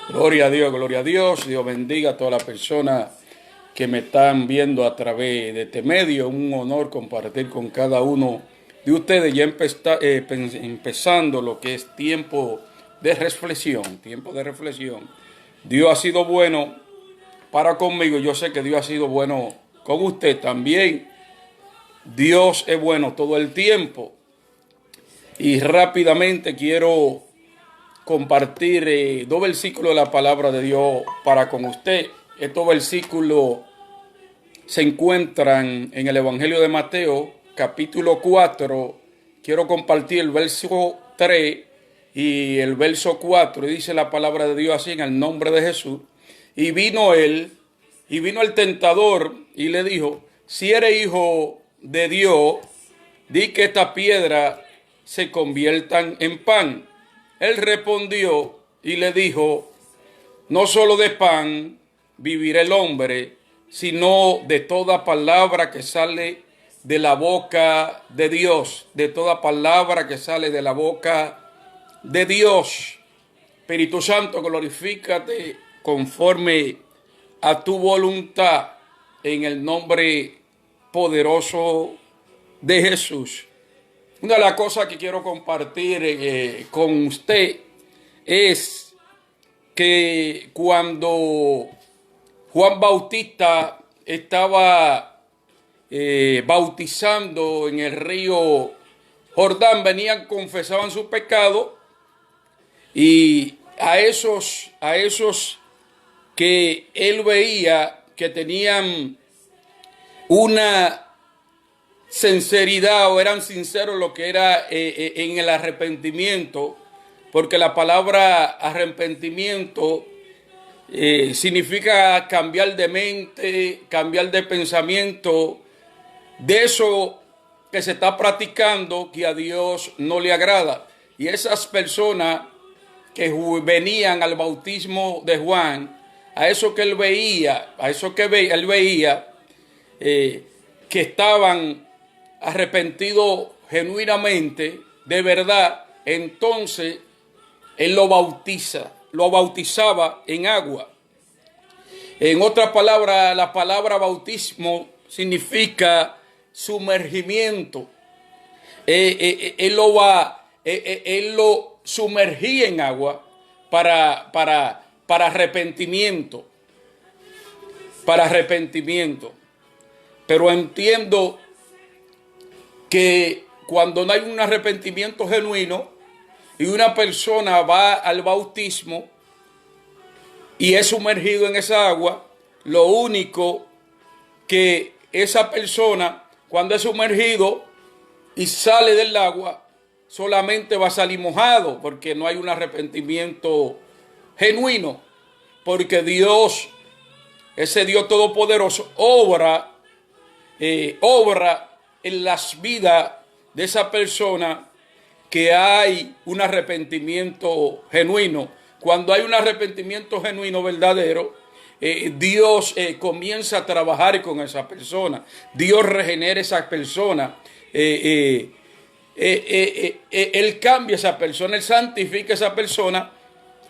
Gloria a Dios, gloria a Dios. Dios bendiga a todas las personas que me están viendo a través de este medio. Un honor compartir con cada uno de ustedes, ya empezando lo que es tiempo de reflexión, tiempo de reflexión. Dios ha sido bueno para conmigo. Yo sé que Dios ha sido bueno con usted también. Dios es bueno todo el tiempo. Y rápidamente quiero compartir dos versículos de la palabra de Dios para con usted. Estos versículos se encuentran en el Evangelio de Mateo, capítulo 4. Quiero compartir el verso 3 y el verso 4. Y dice la palabra de Dios así: en el nombre de Jesús. Y vino el tentador y le dijo: si eres hijo de Dios, di que esta piedra se conviertan en pan. Él respondió y le dijo: no solo de pan vivirá el hombre, sino de toda palabra que sale de la boca de Dios, de toda palabra que sale de la boca de Dios. Espíritu Santo, glorifícate conforme a tu voluntad, en el nombre poderoso de Jesús. Una de las cosas que quiero compartir con usted es que cuando Juan Bautista estaba bautizando en el río Jordán, venían, confesaban su pecado, y a esos que él veía que tenían una sinceridad o eran sinceros lo que era en el arrepentimiento, porque la palabra arrepentimiento significa cambiar de mente, cambiar de pensamiento, de eso que se está practicando que a Dios no le agrada. Y esas personas que venían al bautismo de Juan, a eso que él veía, él veía que estaban arrepentidos genuinamente, de verdad, entonces él lo bautizaba en agua. En otras palabras, la palabra bautismo significa sumergimiento. Él lo sumergía en agua para arrepentimiento. Para arrepentimiento. Pero entiendo que cuando no hay un arrepentimiento genuino y una persona va al bautismo y es sumergido en esa agua, lo único que esa persona, cuando es sumergido y sale del agua, solamente va a salir mojado, porque no hay un arrepentimiento genuino, porque Dios, ese Dios todopoderoso, obra en las vidas de esa persona que hay un arrepentimiento genuino. Cuando hay un arrepentimiento genuino verdadero, Dios comienza a trabajar con esa persona. Dios regenera esa persona. Él cambia a esa persona, Él santifica a esa persona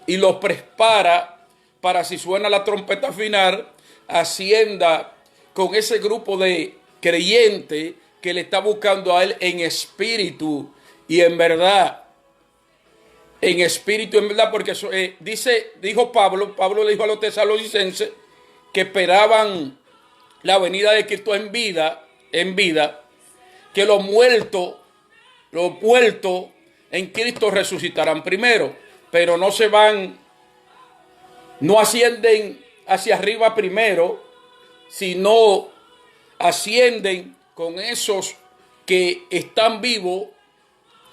y lo prepara para, si suena la trompeta final, ascienda con ese grupo de creyentes que le está buscando a Él en espíritu y en verdad. En espíritu, en verdad, porque dijo Pablo le dijo a los tesalonicenses que esperaban la venida de Cristo en vida, que los muertos en Cristo resucitarán primero, pero no ascienden hacia arriba primero, sino ascienden con esos que están vivos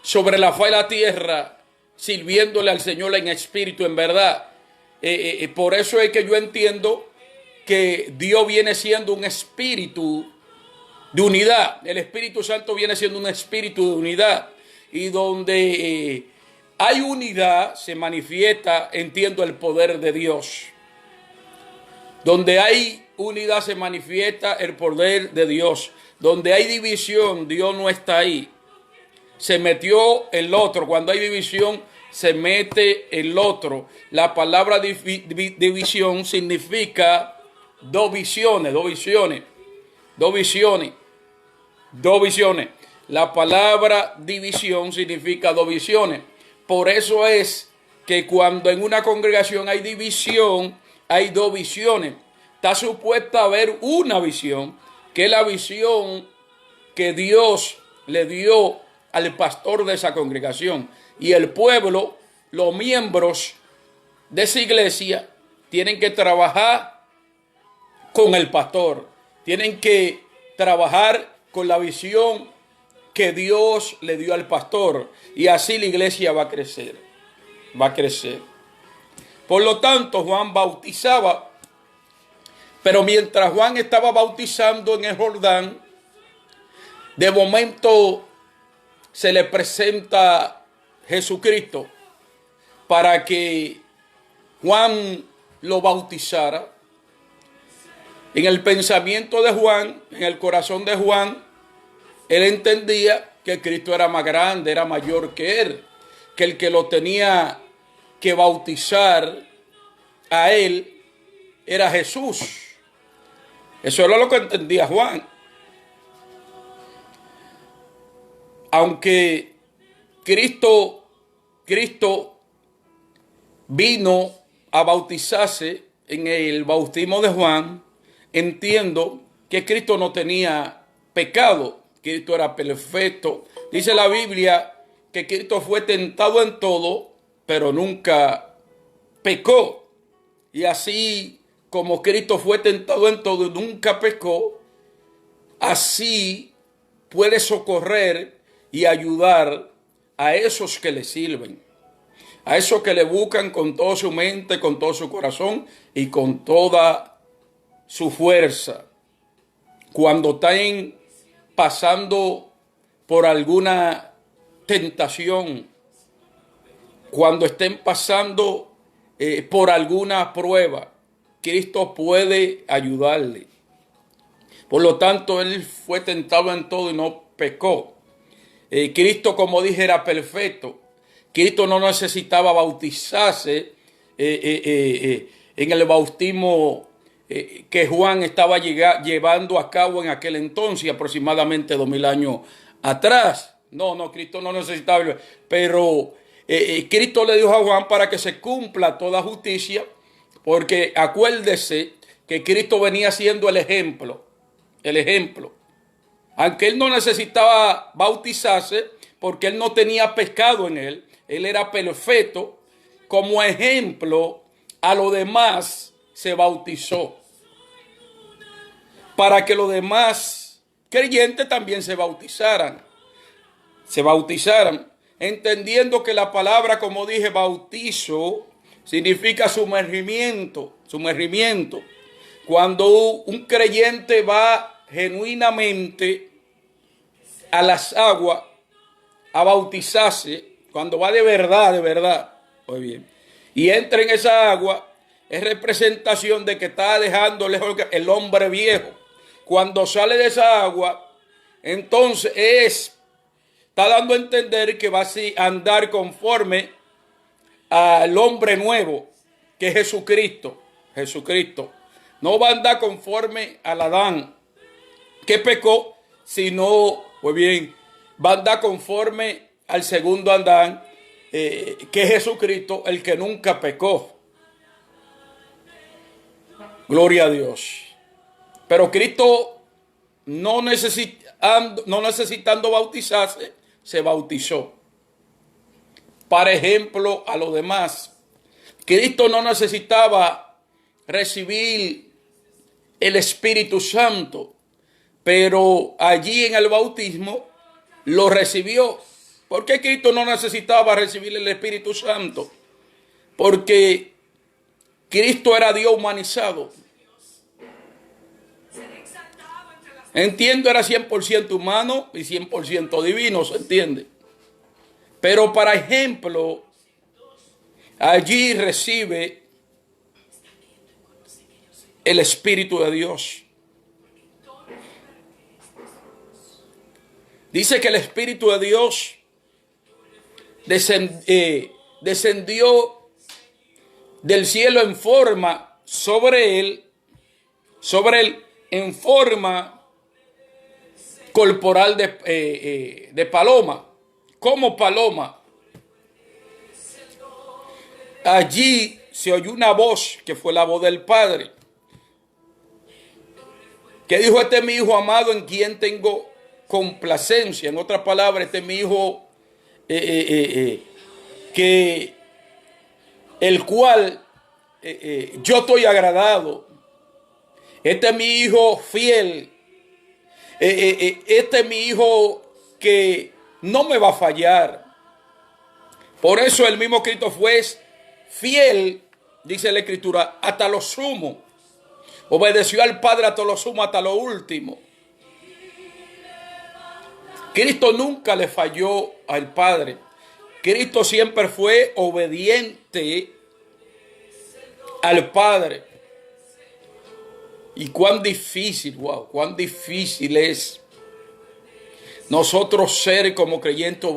sobre la faz de la tierra, sirviéndole al Señor en espíritu, en verdad. Por eso es que yo entiendo que Dios viene siendo un espíritu de unidad. El Espíritu Santo viene siendo un espíritu de unidad. Y donde hay unidad, se manifiesta, entiendo, el poder de Dios. Donde hay unidad, se manifiesta el poder de Dios. Donde hay división, Dios no está ahí. Se metió el otro. Cuando hay división, se mete el otro. La palabra división significa dos visiones, dos visiones, dos visiones, dos visiones. La palabra división significa dos visiones. Por eso es que cuando en una congregación hay división, hay dos visiones. Está supuesta a haber una visión, que es la visión que Dios le dio al pastor de esa congregación. Y el pueblo, los miembros de esa iglesia, tienen que trabajar con el pastor. Tienen que trabajar con la visión que Dios le dio al pastor. Y así la iglesia va a crecer. Va a crecer. Por lo tanto, Juan bautizaba. Pero mientras Juan estaba bautizando en el Jordán, de momento se le presenta Jesucristo para que Juan lo bautizara. En el pensamiento de Juan, en el corazón de Juan, él entendía que Cristo era más grande, era mayor que él, que el que lo tenía que bautizar a él era Jesús. Eso era lo que entendía Juan. Aunque Cristo vino a bautizarse en el bautismo de Juan, entiendo que Cristo no tenía pecado. Cristo era perfecto. Dice la Biblia que Cristo fue tentado en todo, pero nunca pecó. Y así como Cristo fue tentado en todo y nunca pecó, así puede socorrer y ayudar a esos que le sirven, a esos que le buscan con toda su mente, con todo su corazón y con toda su fuerza. Cuando están pasando por alguna tentación, cuando estén pasando por alguna prueba, Cristo puede ayudarle. Por lo tanto, él fue tentado en todo y no pecó. Cristo, como dije, era perfecto. Cristo no necesitaba bautizarse en el bautismo que Juan estaba llevando a cabo en aquel entonces, aproximadamente 2000 años atrás. No, Cristo no necesitaba. Pero Cristo le dijo a Juan para que se cumpla toda justicia, porque acuérdese que Cristo venía siendo el ejemplo. El ejemplo. Aunque él no necesitaba bautizarse, porque él no tenía pecado en él, él era perfecto, como ejemplo a los demás se bautizó. Para que los demás creyentes también se bautizaran. Se bautizaran, entendiendo que la palabra, como dije, bautizo, significa sumergimiento, sumergimiento. Cuando un creyente va genuinamente a las aguas a bautizarse, cuando va de verdad, muy bien, y entra en esa agua, es representación de que está dejando lejos el hombre viejo. Cuando sale de esa agua, entonces está dando a entender que va a andar conforme al hombre nuevo, que es Jesucristo. Jesucristo no va a andar conforme al Adán que pecó, sino, pues bien, va a andar conforme al segundo Adán, que es Jesucristo, el que nunca pecó. Gloria a Dios. Pero Cristo, no necesitando bautizarse, se bautizó. Para ejemplo a los demás. Cristo no necesitaba recibir el Espíritu Santo, pero allí en el bautismo lo recibió. ¿Por qué Cristo no necesitaba recibir el Espíritu Santo? Porque Cristo era Dios humanizado. Entiendo, era 100% humano y 100% divino, ¿se entiende? Pero para ejemplo, allí recibe el Espíritu de Dios. Dice que el Espíritu de Dios descendió del cielo en forma sobre él, en forma corporal de paloma, como paloma. Allí se oyó una voz, que fue la voz del Padre, que dijo: este es mi Hijo amado en quien tengo complacencia. En otras palabras, este es mi Hijo que el cual yo estoy agradado. Este es mi Hijo fiel. Este es mi Hijo que no me va a fallar. Por eso el mismo Cristo fue fiel, dice la Escritura, hasta lo sumo. Obedeció al Padre hasta lo sumo, hasta lo último. Cristo nunca le falló al Padre. Cristo siempre fue obediente al Padre. Y cuán difícil, cuán difícil es nosotros ser como creyentes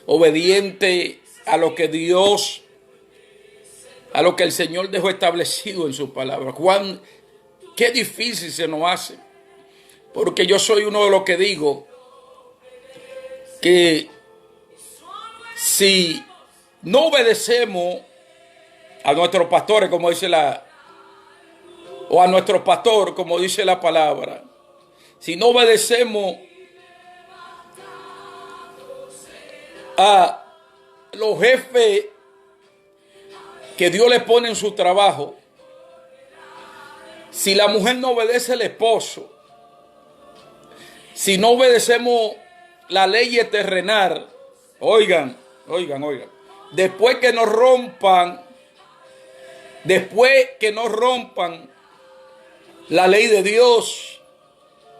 obediente a lo que Dios, a lo que el Señor dejó establecido en su palabra. Qué difícil se nos hace. Porque yo soy uno de los que digo que si no obedecemos a nuestros pastores, como dice o a nuestro pastor, como dice la palabra, si no obedecemos a los jefes que Dios le pone en su trabajo, si la mujer no obedece al esposo, si no obedecemos la ley terrenal, oigan, después que nos rompan la ley de Dios,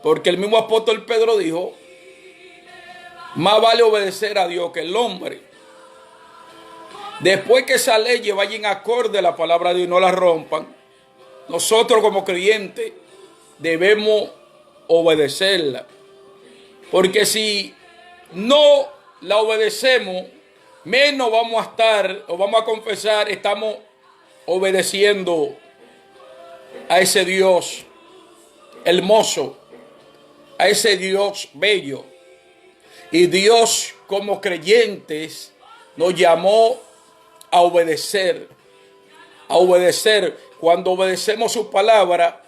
porque el mismo apóstol Pedro dijo: más vale obedecer a Dios que el hombre. Después que esa ley vaya en acorde a la palabra de Dios y no la rompan, nosotros como creyentes debemos obedecerla. Porque si no la obedecemos, menos vamos a estar, o vamos a confesar, estamos obedeciendo a ese Dios hermoso, a ese Dios bello. Y Dios, como creyentes, nos llamó a obedecer. A obedecer. Cuando obedecemos su palabra,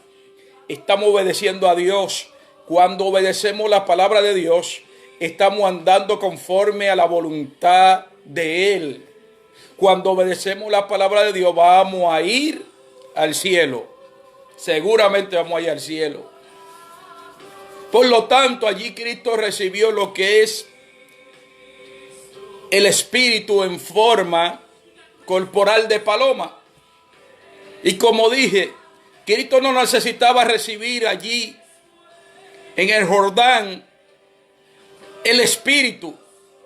estamos obedeciendo a Dios. Cuando obedecemos la palabra de Dios, estamos andando conforme a la voluntad de Él. Cuando obedecemos la palabra de Dios, vamos a ir al cielo. Seguramente vamos a ir al cielo. Por lo tanto, allí Cristo recibió lo que es el Espíritu en forma corporal de paloma. Y como dije, Cristo no necesitaba recibir allí en el Jordán el Espíritu,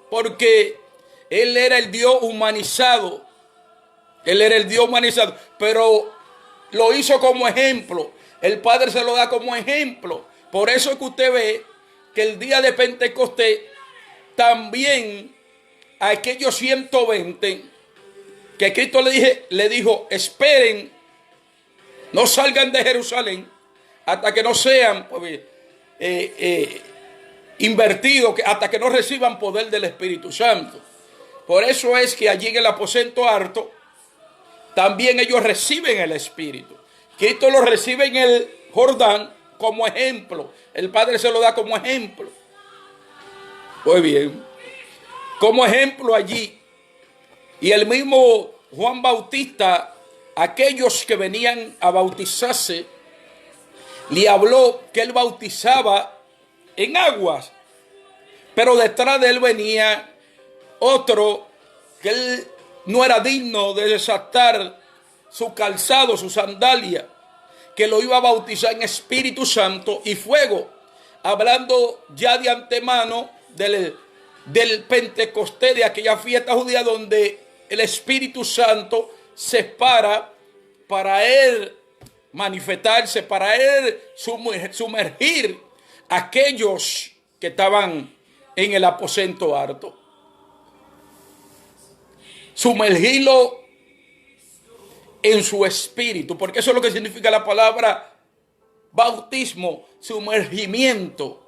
porque Él era el Dios humanizado. Él era el Dios humanizado, pero lo hizo como ejemplo. El Padre se lo da como ejemplo. Por eso es que usted ve que el día de Pentecostés también a aquellos 120 que Cristo le dijo: esperen, no salgan de Jerusalén hasta que no sean invertidos, hasta que no reciban poder del Espíritu Santo. Por eso es que allí en el aposento alto también ellos reciben el Espíritu. Cristo lo recibe en el Jordán como ejemplo. El Padre se lo da como ejemplo. Muy bien. Como ejemplo allí. Y el mismo Juan Bautista, aquellos que venían a bautizarse, le habló que él bautizaba en aguas. Pero detrás de él venía otro que él no era digno de desatar su calzado, su sandalia, que lo iba a bautizar en Espíritu Santo y fuego, hablando ya de antemano del Pentecostés, de aquella fiesta judía donde el Espíritu Santo se para él manifestarse, para él sumergir a aquellos que estaban en el aposento alto. sumergirlo en su espíritu, porque eso es lo que significa la palabra bautismo, sumergimiento.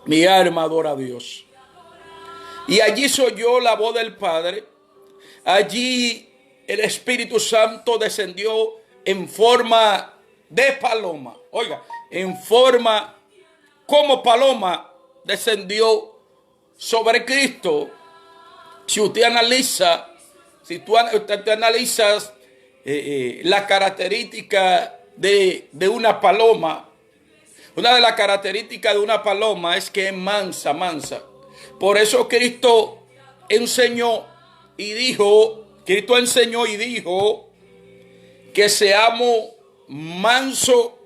Mi alma adora a Dios. Y allí soy yo la voz del Padre. Allí el Espíritu Santo descendió en forma de paloma. Oiga, en forma como paloma descendió sobre Cristo. Si usted analiza, usted analiza la característica de una paloma, una de las características de una paloma es que es mansa, mansa. Por eso Cristo enseñó y dijo que seamos manso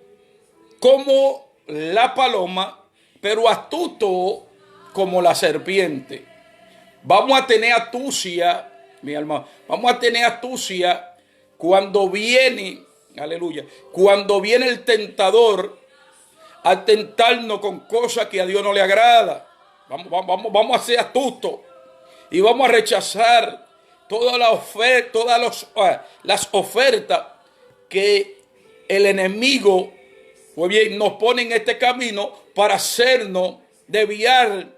como la paloma, pero astuto como la serpiente. Vamos a tener astucia, mi hermano, vamos a tener astucia cuando viene, aleluya, cuando viene el tentador a tentarnos con cosas que a Dios no le agrada. Vamos a ser astutos y vamos a rechazar todas las ofertas que el enemigo, pues bien, nos pone en este camino para hacernos desviar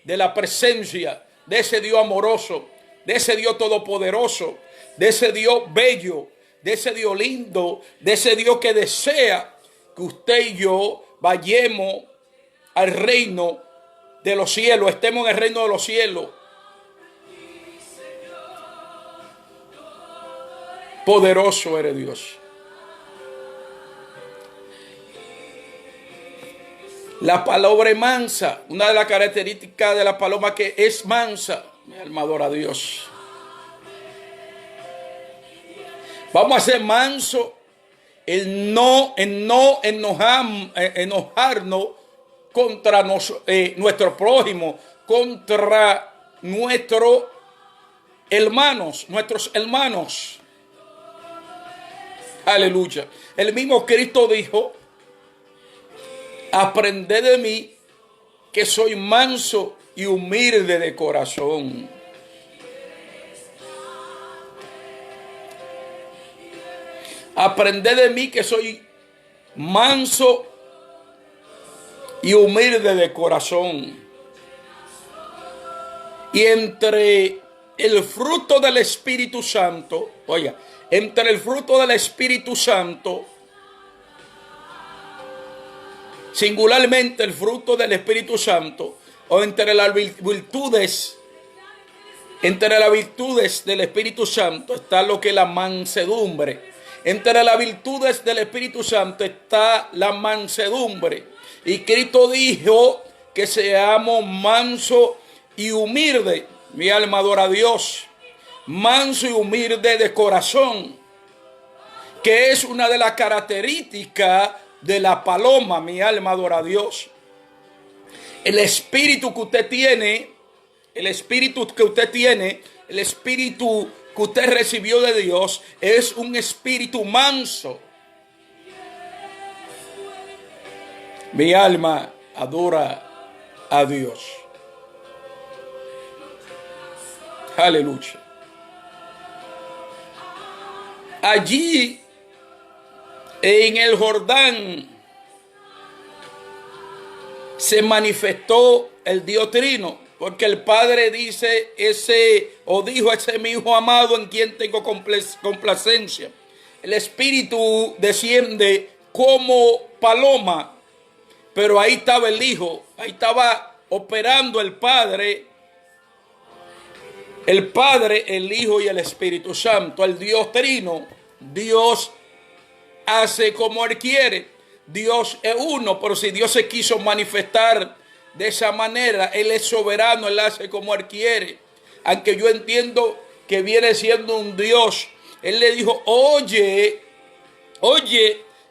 de la presencia de ese Dios amoroso, de ese Dios todopoderoso, de ese Dios bello, de ese Dios lindo, de ese Dios que desea que usted y yo vayamos al reino de los cielos, estemos en el reino de los cielos. Poderoso eres Dios. La palabra es mansa. Una de las características de la paloma que es mansa. Mi alma adora a Dios. Vamos a ser mansos. El no enojarnos contra nuestro prójimo, contra nuestros hermanos. Aleluya. El mismo Cristo dijo: aprended de mí, que soy manso y humilde de corazón. Aprended de mí, que soy manso y humilde de corazón. Y entre el fruto del Espíritu Santo, oiga, entre el fruto del Espíritu Santo, singularmente el fruto del Espíritu Santo, o entre las virtudes del Espíritu Santo está lo que es la mansedumbre. Entre las virtudes del Espíritu Santo está la mansedumbre. Y Cristo dijo que seamos mansos y humildes. Mi alma adora a Dios. Manso y humilde de corazón, que es una de las características de la paloma. Mi alma adora a Dios. El espíritu que usted tiene, el espíritu que usted recibió de Dios es un espíritu manso. Mi alma adora a Dios. Aleluya. Allí en el Jordán se manifestó el Dios Trino, porque el Padre dijo: ese es mi Hijo amado en quien tengo complacencia. El Espíritu desciende como paloma, pero ahí estaba el Hijo, ahí estaba operando el Padre, el Hijo y el Espíritu Santo, el Dios Trino. Dios hace como Él quiere. Dios es uno, pero si Dios se quiso manifestar de esa manera, Él es soberano, Él hace como Él quiere. Aunque yo entiendo que viene siendo un Dios, Él le dijo: oye,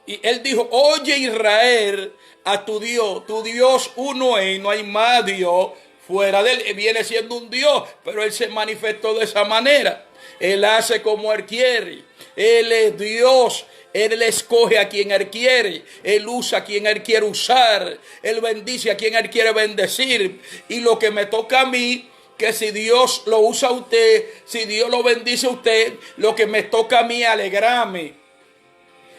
y Él dijo: oye Israel, a tu Dios uno es, no hay más Dios fuera de Él. Viene siendo un Dios, pero Él se manifestó de esa manera. Él hace como Él quiere. Él es Dios. Él escoge a quien Él quiere. Él usa a quien Él quiere usar. Él bendice a quien Él quiere bendecir. Y lo que me toca a mí, que si Dios lo usa a usted, si Dios lo bendice a usted, lo que me toca a mí es alegrarme,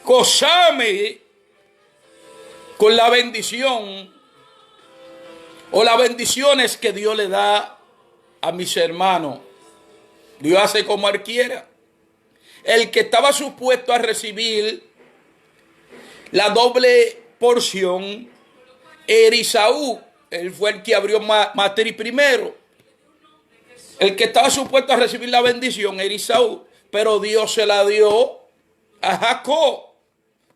gozarme con la bendición o las bendiciones que Dios le da a mis hermanos. Dios hace como Él quiera. El que estaba supuesto a recibir la doble porción era Esaú. Él fue el que abrió matriz primero. El que estaba supuesto a recibir la bendición era Esaú, pero Dios se la dio a Jacob.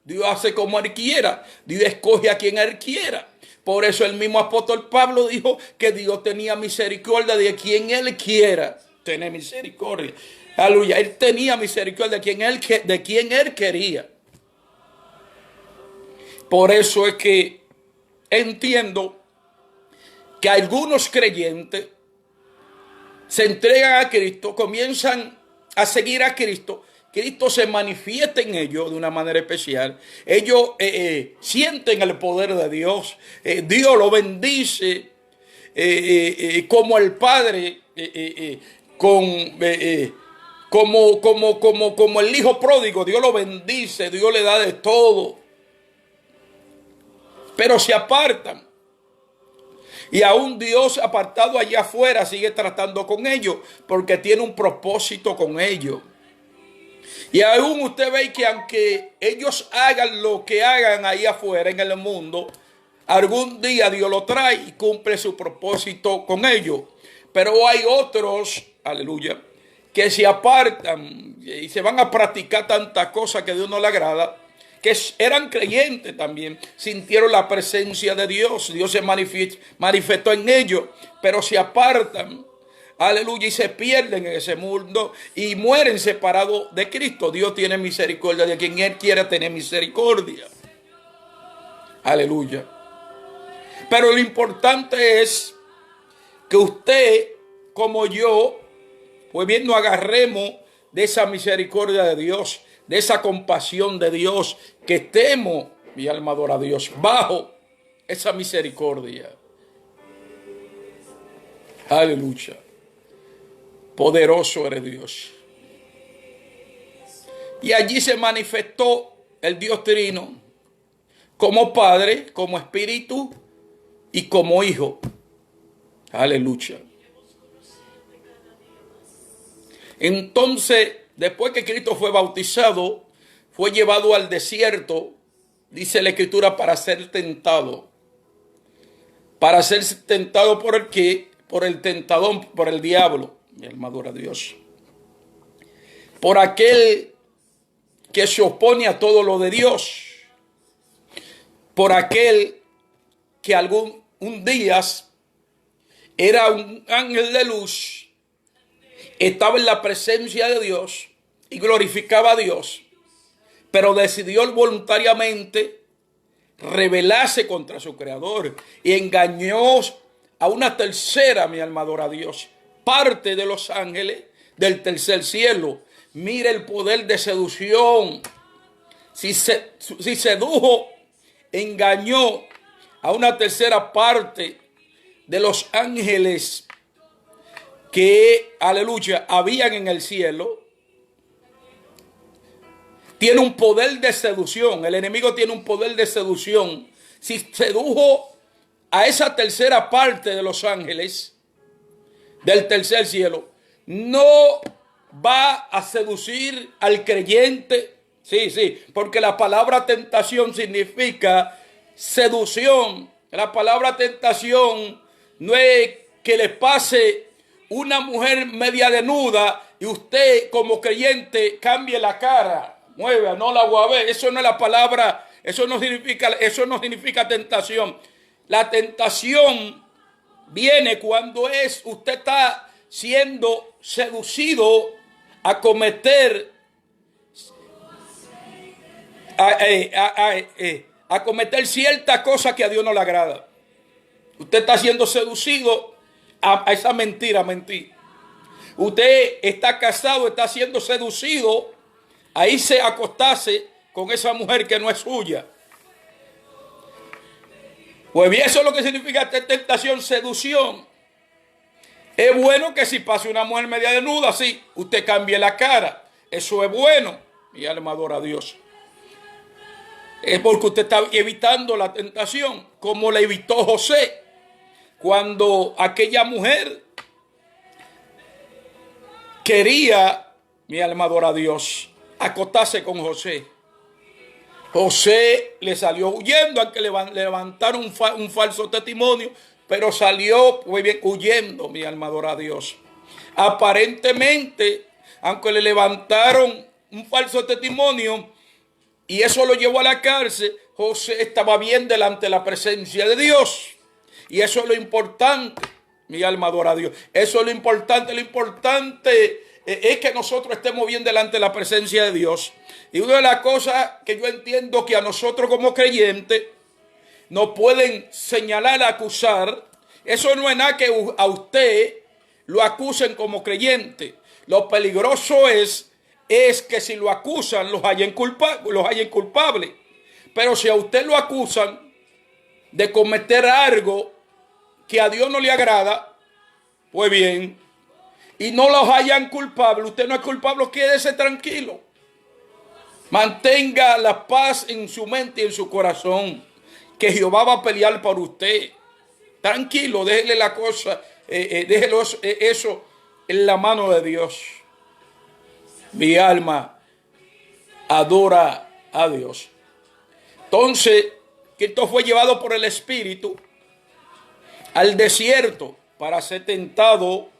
Dios hace como Él quiera. Dios escoge a quien Él quiera. Por eso el mismo apóstol Pablo dijo que Dios tenía misericordia de quien Él quiera tener misericordia. Aleluya. Él tenía misericordia de quien Él quería. Por eso es que entiendo que algunos creyentes se entregan a Cristo, comienzan a seguir a Cristo. Cristo se manifiesta en ellos de una manera especial. Ellos sienten el poder de Dios. Dios lo bendice como el Padre, como el Hijo pródigo. Dios lo bendice, Dios le da de todo. Pero se apartan. Y aún Dios apartado allá afuera sigue tratando con ellos porque tiene un propósito con ellos. Y aún usted ve que aunque ellos hagan lo que hagan ahí afuera en el mundo, algún día Dios lo trae y cumple su propósito con ellos. Pero hay otros, aleluya, que se apartan y se van a practicar tantas cosas que a Dios no le agrada, que eran creyentes también, sintieron la presencia de Dios. Dios se manifestó en ellos, pero se apartan. Aleluya, y se pierden en ese mundo y mueren separados de Cristo. Dios tiene misericordia de quien Él quiera tener misericordia. Aleluya. Pero lo importante es que usted, como yo, pues bien, nos agarremos de esa misericordia de Dios, de esa compasión de Dios, que estemos, mi alma adora a Dios, bajo esa misericordia. Aleluya. Poderoso eres Dios. Y allí se manifestó el Dios Trino como Padre, como Espíritu y como Hijo. Aleluya. Entonces, después que Cristo fue bautizado, fue llevado al desierto, dice la Escritura, para ser tentado. Para ser tentado por el qué? Por el tentador, por el diablo. Mi alma adora a Dios. Por aquel que se opone a todo lo de Dios. Por aquel que un día era un ángel de luz, estaba en la presencia de Dios y glorificaba a Dios, pero decidió voluntariamente rebelarse contra su creador y engañó a una tercera, mi alma adora a Dios, parte de los ángeles del tercer cielo. Mire el poder de seducción. Si sedujo, engañó a una tercera parte de los ángeles que, aleluya, habían en el cielo. Tiene un poder de seducción. El enemigo tiene un poder de seducción. Si sedujo a esa tercera parte de los ángeles del tercer cielo, no va a seducir al creyente. Sí, porque la palabra tentación significa seducción. La palabra tentación no es que le pase una mujer media desnuda y usted como creyente cambie la cara, mueva, no la voy a ver. Eso no es la palabra, eso no significa tentación. La tentación viene cuando usted está siendo seducido a cometer a cometer ciertas cosas que a Dios no le agrada. Usted está siendo seducido a esa mentira, mentir. Usted está casado, está siendo seducido a irse a acostarse con esa mujer que no es suya. Pues bien, eso es lo que significa tentación, seducción. Es bueno que si pasa una mujer media desnuda, sí, usted cambie la cara. Eso es bueno. Mi alma adora a Dios. Es porque usted está evitando la tentación, como la evitó José. Cuando aquella mujer quería, mi alma adora a Dios, acostarse con José. José le salió huyendo, aunque le levantaron un falso testimonio, pero salió muy bien huyendo, mi alma adora a Dios. Aparentemente, aunque le levantaron un falso testimonio y eso lo llevó a la cárcel, José estaba bien delante de la presencia de Dios. Y eso es lo importante, mi alma adora a Dios. Eso es lo importante. Lo importante es que nosotros estemos bien delante de la presencia de Dios. Y una de las cosas que yo entiendo que a nosotros como creyentes nos pueden señalar, acusar, eso no es nada que a usted lo acusen como creyente. Lo peligroso es que si lo acusan los hayan culpables. Pero si a usted lo acusan de cometer algo que a Dios no le agrada, pues bien, y no los hayan culpable, usted no es culpable, quédese tranquilo. Mantenga la paz en su mente y en su corazón, que Jehová va a pelear por usted. Tranquilo, déjele la cosa, déjelo eso en la mano de Dios. Mi alma adora a Dios. Entonces, Cristo fue llevado por el Espíritu al desierto para ser tentado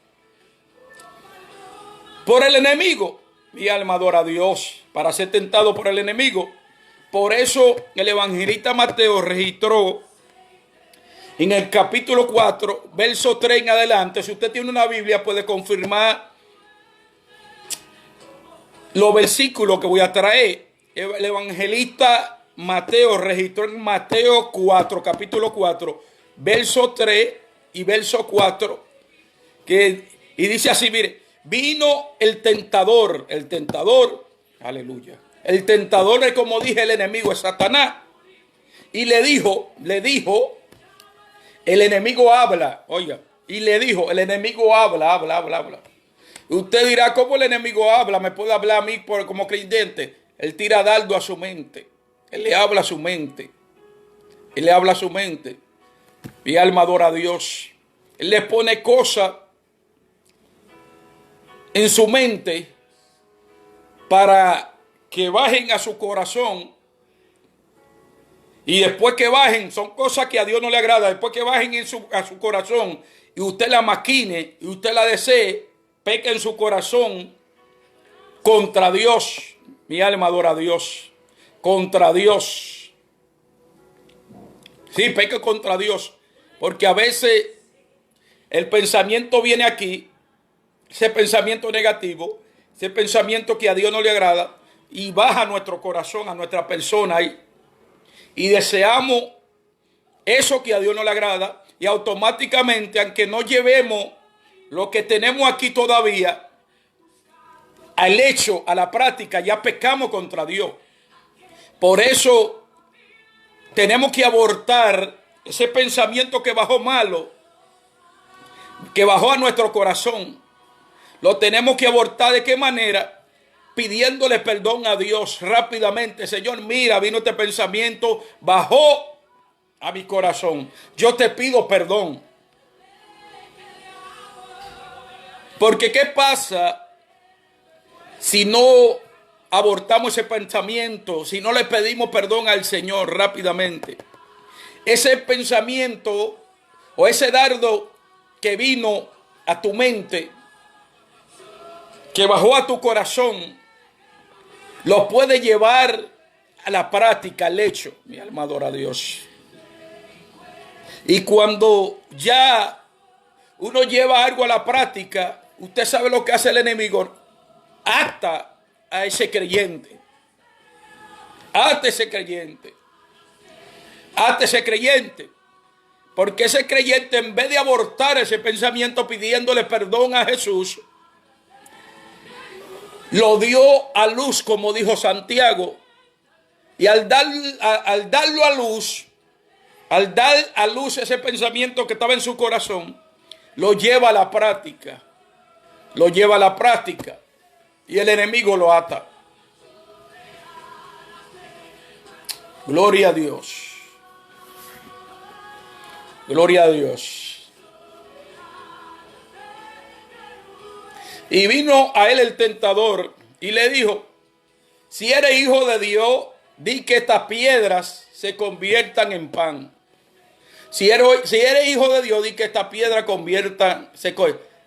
por el enemigo. Mi alma adora a Dios, para ser tentado por el enemigo. Por eso el evangelista Mateo registró en el capítulo 4, verso 3 en adelante. Si usted tiene una Biblia, puede confirmar los versículos que voy a traer. El evangelista Mateo registró en Mateo 4, capítulo 4, verso 3 y verso 4, y dice así, mire, vino el tentador, aleluya. El tentador es, como dije, el enemigo, es Satanás. Y le dijo, el enemigo habla, oiga, y le dijo, el enemigo habla. Usted dirá, ¿cómo el enemigo habla? ¿Me puede hablar a mí como creyente? Él tira dardo a su mente. Él le habla a su mente. Mi alma adora a Dios. Él le pone cosas en su mente para que bajen a su corazón. Y después que bajen, son cosas que a Dios no le agrada. Después que bajen a su corazón y usted la maquine y usted la desee, peca en su corazón contra Dios. Mi alma adora a Dios. Contra Dios. Sí, peca contra Dios. Porque a veces el pensamiento viene aquí, ese pensamiento negativo, ese pensamiento que a Dios no le agrada, y baja a nuestro corazón, a nuestra persona, y deseamos eso que a Dios no le agrada, y automáticamente, aunque no llevemos lo que tenemos aquí todavía al hecho, a la práctica, ya pecamos contra Dios. Por eso tenemos que abortar ese pensamiento que bajó malo, que bajó a nuestro corazón. Lo tenemos que abortar. ¿De qué manera? Pidiéndole perdón a Dios rápidamente. Señor, mira, vino este pensamiento, bajó a mi corazón. Yo te pido perdón. Porque ¿qué pasa si no abortamos ese pensamiento? Si no le pedimos perdón al Señor rápidamente. Ese pensamiento o ese dardo que vino a tu mente, que bajó a tu corazón, lo puede llevar a la práctica, al hecho. Mi alma adora a Dios. Y cuando ya uno lleva algo a la práctica, usted sabe lo que hace el enemigo. Ata a ese creyente. Ata ese creyente. Ata ese creyente. Porque ese creyente, en vez de abortar ese pensamiento pidiéndole perdón a Jesús, lo dio a luz, como dijo Santiago. Y al dar a luz ese pensamiento que estaba en su corazón, lo lleva a la práctica. Lo lleva a la práctica. Y el enemigo lo ata. Gloria a Dios. Gloria a Dios. Y vino a él el tentador y le dijo: si eres hijo de Dios, di que estas piedras se conviertan en pan. Si eres hijo de Dios, di que estas piedras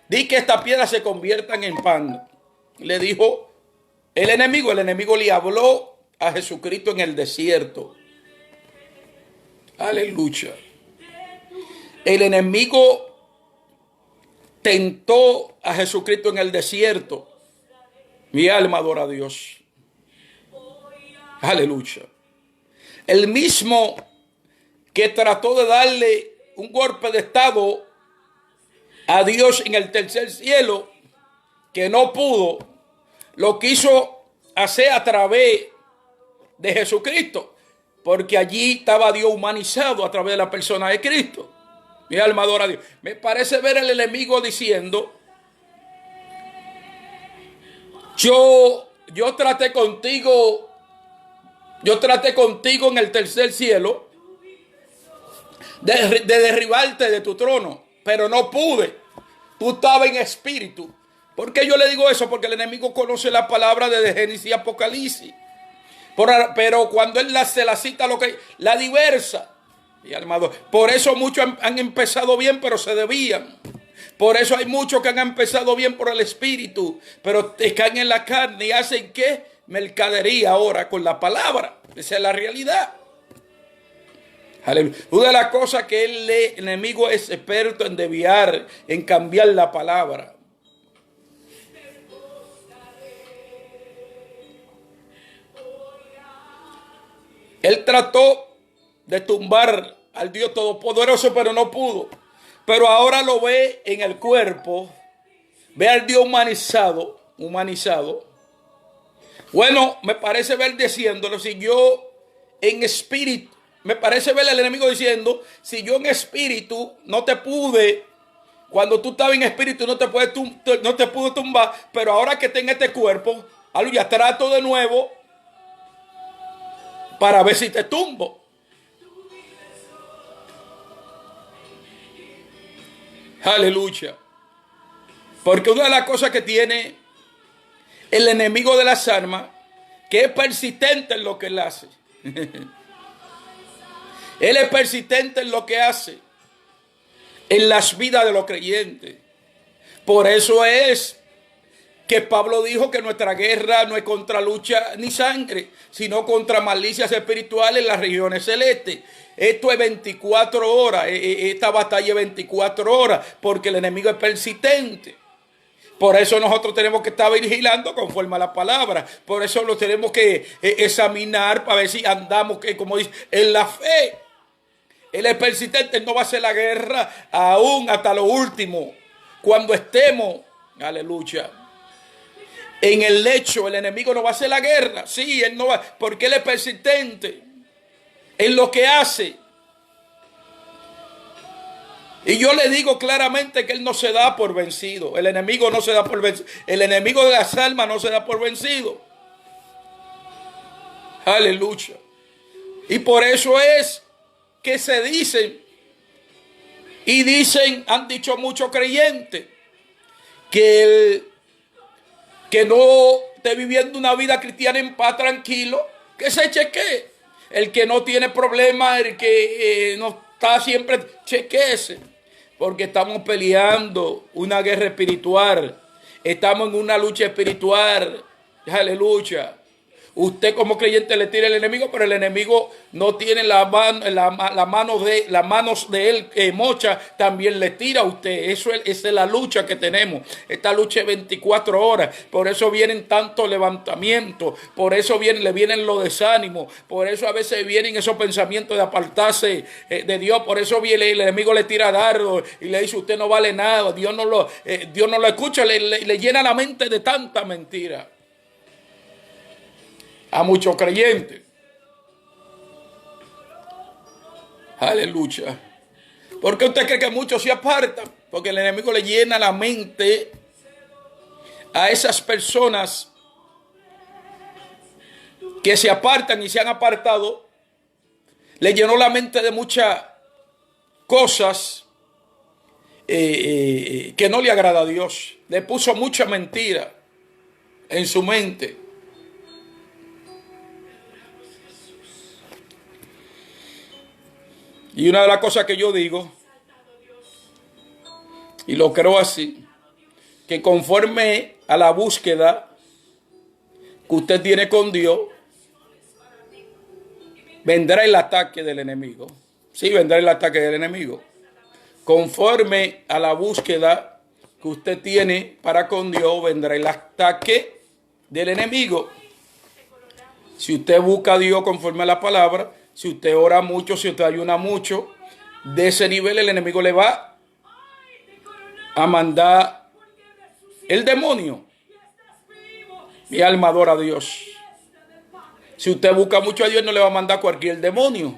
di que estas piedras se conviertan en pan. Le dijo el enemigo le habló a Jesucristo en el desierto. Aleluya. El enemigo tentó a Jesucristo en el desierto. Mi alma adora a Dios. Aleluya. El mismo que trató de darle un golpe de estado a Dios en el tercer cielo, que no pudo, lo quiso hacer a través de Jesucristo, porque allí estaba Dios humanizado a través de la persona de Cristo. Mi alma adora a Dios. Me parece ver el enemigo diciendo: yo traté contigo en el tercer cielo de derribarte de tu trono, pero no pude. Tú estabas en espíritu. ¿Por qué yo le digo eso? Porque el enemigo conoce la palabra de Génesis y Apocalipsis. Pero cuando él se la cita, la diversa. Mi alma adora. Por eso muchos han empezado bien, pero se debían. Por eso hay muchos que han empezado bien por el espíritu, pero te caen en la carne y hacen ¿qué? Mercadería ahora con la palabra. Esa es la realidad. Aleluya. Una de las cosas que el enemigo es experto en desviar, en cambiar la palabra. Él trató de tumbar al Dios Todopoderoso, pero no pudo. Pero ahora lo ve en el cuerpo. Ve al Dios humanizado. Bueno, me parece ver diciéndolo, si yo en espíritu, me parece ver al enemigo diciendo: si yo en espíritu no te pude, cuando tú estabas en espíritu no te pude tumbar, pero ahora que tengo este cuerpo, aleluya, trato de nuevo para ver si te tumbo. Aleluya. Porque una de las cosas que tiene el enemigo de las almas, que es persistente en lo que él hace. Él es persistente en lo que hace, en las vidas de los creyentes. Por eso es que Pablo dijo que nuestra guerra no es contra lucha ni sangre, sino contra malicias espirituales en las regiones celestes. Esto es 24 horas, esta batalla es 24 horas, porque el enemigo es persistente. Por eso nosotros tenemos que estar vigilando conforme a la palabra. Por eso lo tenemos que examinar para ver si andamos, como dice, en la fe. Él es persistente, él no va a hacer la guerra aún hasta lo último. Cuando estemos, aleluya, en el lecho, el enemigo no va a hacer la guerra. Sí, él no va, porque él es persistente en lo que hace. Y yo le digo claramente que él no se da por vencido. El enemigo no se da por vencido. El enemigo de las almas no se da por vencido. Aleluya. Y por eso es que se dicen, han dicho muchos creyentes, que no esté viviendo una vida cristiana en paz, tranquilo, que se chequee. El que no tiene problemas, el que no está siempre, chequeese. Porque estamos peleando una guerra espiritual. Estamos en una lucha espiritual. Aleluya. Usted como creyente le tira al enemigo, pero el enemigo no tiene las manos de él mocha, también le tira a usted. Esa es la lucha que tenemos. Esta lucha es 24 horas. Por eso vienen tantos levantamientos. Por eso le vienen los desánimos. Por eso a veces vienen esos pensamientos de apartarse de Dios. Por eso viene el enemigo, le tira dardo y le dice: usted no vale nada. Dios no lo escucha. Le llena la mente de tanta mentira a muchos creyentes. Aleluya. ¿Por qué usted cree que muchos se apartan? Porque el enemigo le llena la mente a esas personas que se apartan y se han apartado. Le llenó la mente de muchas cosas que no le agrada a Dios. Le puso mucha mentira en su mente. Y una de las cosas que yo digo, y lo creo así, que conforme a la búsqueda que usted tiene con Dios, vendrá el ataque del enemigo. Sí, vendrá el ataque del enemigo. Conforme a la búsqueda que usted tiene para con Dios, vendrá el ataque del enemigo. Si usted busca a Dios conforme a la palabra, si usted ora mucho, si usted ayuna mucho, de ese nivel el enemigo le va a mandar el demonio. Mi alma adora a Dios. Si usted busca mucho a Dios, no le va a mandar cualquier demonio.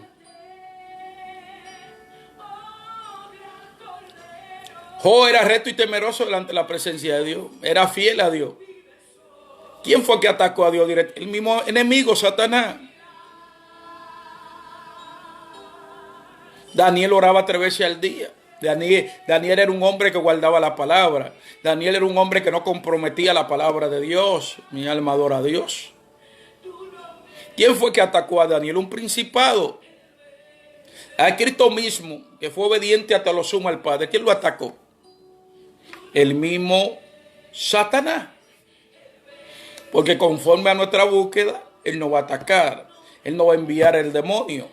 Job era recto y temeroso delante de la presencia de Dios. Era fiel a Dios. ¿Quién fue que atacó a Dios directo? El mismo enemigo, Satanás. Daniel oraba 3 veces al día. Daniel era un hombre que guardaba la palabra. Daniel era un hombre que no comprometía la palabra de Dios. Mi alma adora a Dios. ¿Quién fue que atacó a Daniel? Un principado. A Cristo mismo, que fue obediente hasta lo sumo al Padre. ¿Quién lo atacó? El mismo Satanás. Porque conforme a nuestra búsqueda, Él nos va a atacar. Él nos va a enviar el demonio.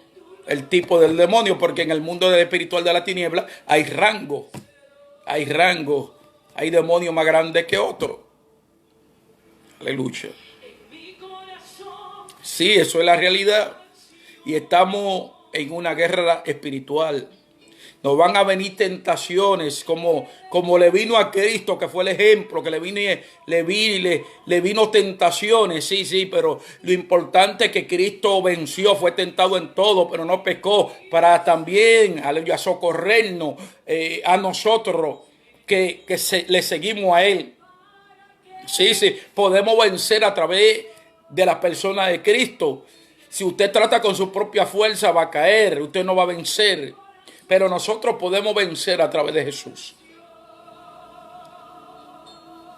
El tipo del demonio, porque en el mundo espiritual de la tiniebla hay rango. Hay rango. Hay demonios más grandes que otros. Aleluya. Sí, eso es la realidad. Y estamos en una guerra espiritual. Nos van a venir tentaciones como le vino a Cristo, que fue el ejemplo, que le vino tentaciones, sí, pero lo importante es que Cristo venció, fue tentado en todo, pero no pecó, para también, aleluya, socorrernos a nosotros que le seguimos a Él. Sí, podemos vencer a través de la persona de Cristo. Si usted trata con su propia fuerza, va a caer, usted no va a vencer. Pero nosotros podemos vencer a través de Jesús.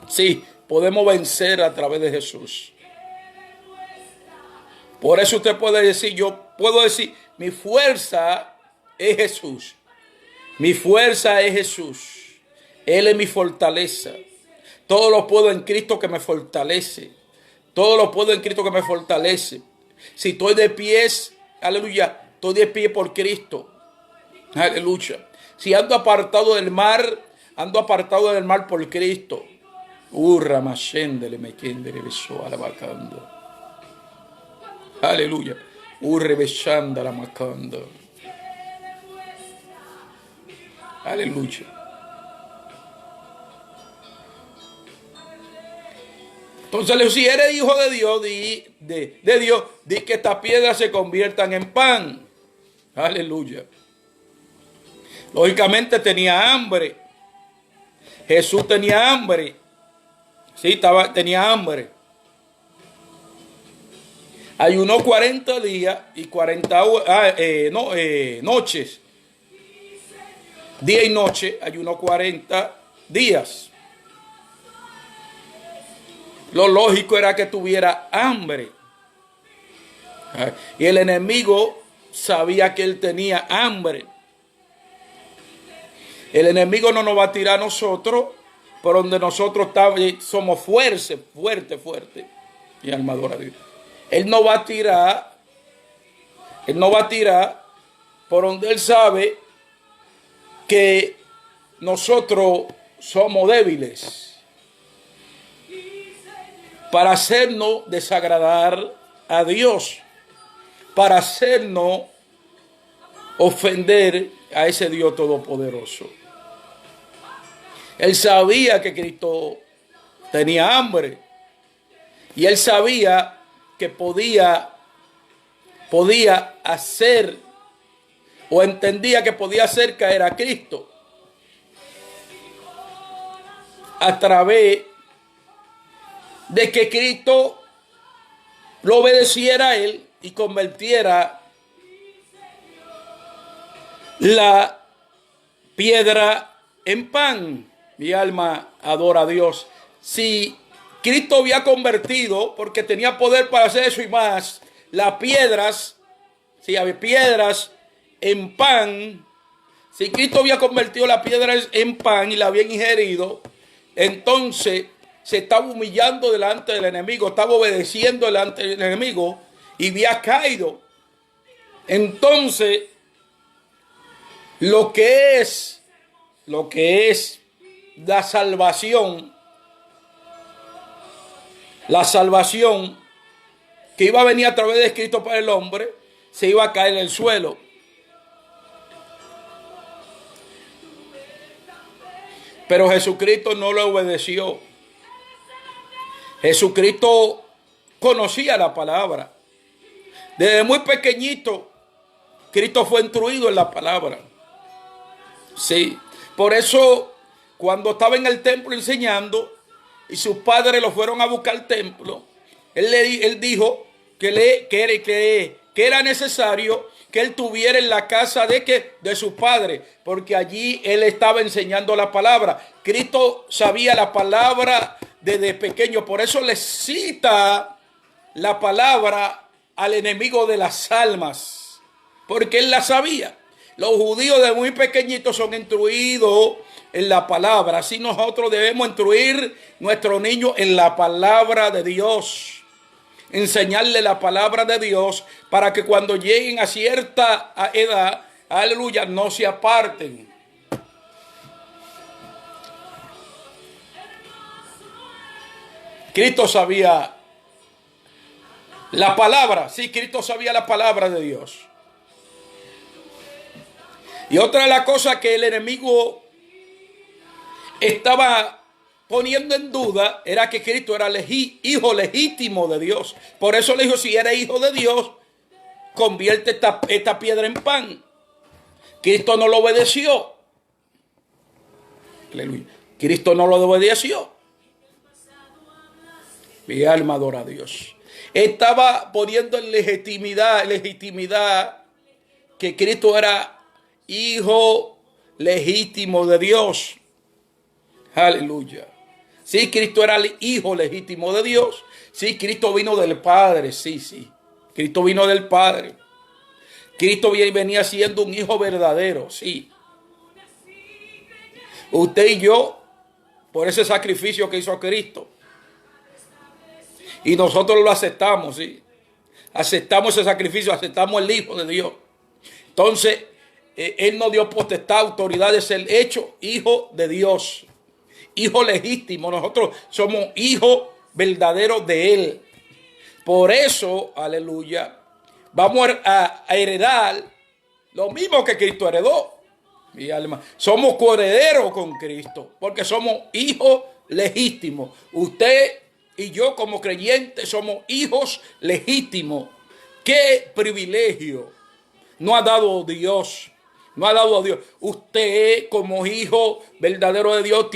Sí, podemos vencer a través de Jesús. Por eso usted puede decir, yo puedo decir, mi fuerza es Jesús. Mi fuerza es Jesús. Él es mi fortaleza. Todo lo puedo en Cristo que me fortalece. Todo lo puedo en Cristo que me fortalece. Si estoy de pies, aleluya, estoy de pie por Cristo. Aleluya. Si ando apartado del mar por Cristo. Aleluya. Aleluya. Entonces, si eres hijo de Dios, di que estas piedras se conviertan en pan. Aleluya. Lógicamente tenía hambre. Jesús tenía hambre. Sí, tenía hambre. Ayunó 40 días y 40 noches. Día y noche, ayunó 40 días. Lo lógico era que tuviera hambre. Y el enemigo sabía que él tenía hambre. El enemigo no nos va a tirar a nosotros por donde nosotros somos fuertes. Y armadura de Dios. Él no va a tirar por donde él sabe que nosotros somos débiles. Para hacernos desagradar a Dios. Para hacernos ofender a ese Dios todopoderoso. Él sabía que Cristo tenía hambre. Y él sabía que podía hacer, o entendía que podía hacer caer a Cristo. a través de que Cristo lo obedeciera a él y convirtiera la piedra en pan. Mi alma adora a Dios. Si Cristo había convertido, porque tenía poder para hacer eso y más, las piedras, si había piedras en pan, si Cristo había convertido las piedras en pan y la habían ingerido, entonces se estaba humillando delante del enemigo, estaba obedeciendo delante del enemigo y había caído. Entonces, lo que es la salvación que iba a venir a través de Cristo para el hombre, se iba a caer en el suelo. Pero Jesucristo no lo obedeció. Jesucristo conocía la palabra. Desde muy pequeñito, Cristo fue instruido en la palabra. Sí, por eso cuando estaba en el templo enseñando y sus padres lo fueron a buscar al templo, él dijo que era necesario que él tuviera en la casa de su padre, porque allí él estaba enseñando la palabra. Cristo sabía la palabra desde pequeño, por eso le cita la palabra al enemigo de las almas, porque él la sabía. Los judíos de muy pequeñitos son instruidos en la palabra. Así nosotros debemos instruir nuestros niños en la palabra de Dios. Enseñarle la palabra de Dios para que cuando lleguen a cierta edad, aleluya, no se aparten. Cristo sabía la palabra. Sí, Cristo sabía la palabra de Dios. Y otra de las cosas que el enemigo estaba poniendo en duda era que Cristo era hijo legítimo de Dios. Por eso le dijo, si eres hijo de Dios, convierte esta piedra en pan. Cristo no lo obedeció. Aleluya. Cristo no lo obedeció. Mi alma adora a Dios. Estaba poniendo en legitimidad que Cristo era hijo legítimo de Dios. Aleluya. Sí, Cristo era el hijo legítimo de Dios. Sí, Cristo vino del Padre. Sí. Cristo vino del Padre. Cristo venía siendo un hijo verdadero. Sí. Usted y yo, por ese sacrificio que hizo Cristo. Y nosotros lo aceptamos, sí. Aceptamos ese sacrificio, aceptamos el Hijo de Dios. Entonces, Él nos dio potestad, autoridad de ser hecho hijo de Dios. Hijo legítimo. Nosotros somos hijos verdaderos de Él. Por eso, aleluya, vamos a heredar lo mismo que Cristo heredó. Mi alma. Somos coherederos con Cristo, porque somos hijos legítimos. Usted y yo como creyentes somos hijos legítimos. ¡Qué privilegio nos ha dado Dios! No ha dado a Dios. Usted como hijo verdadero de Dios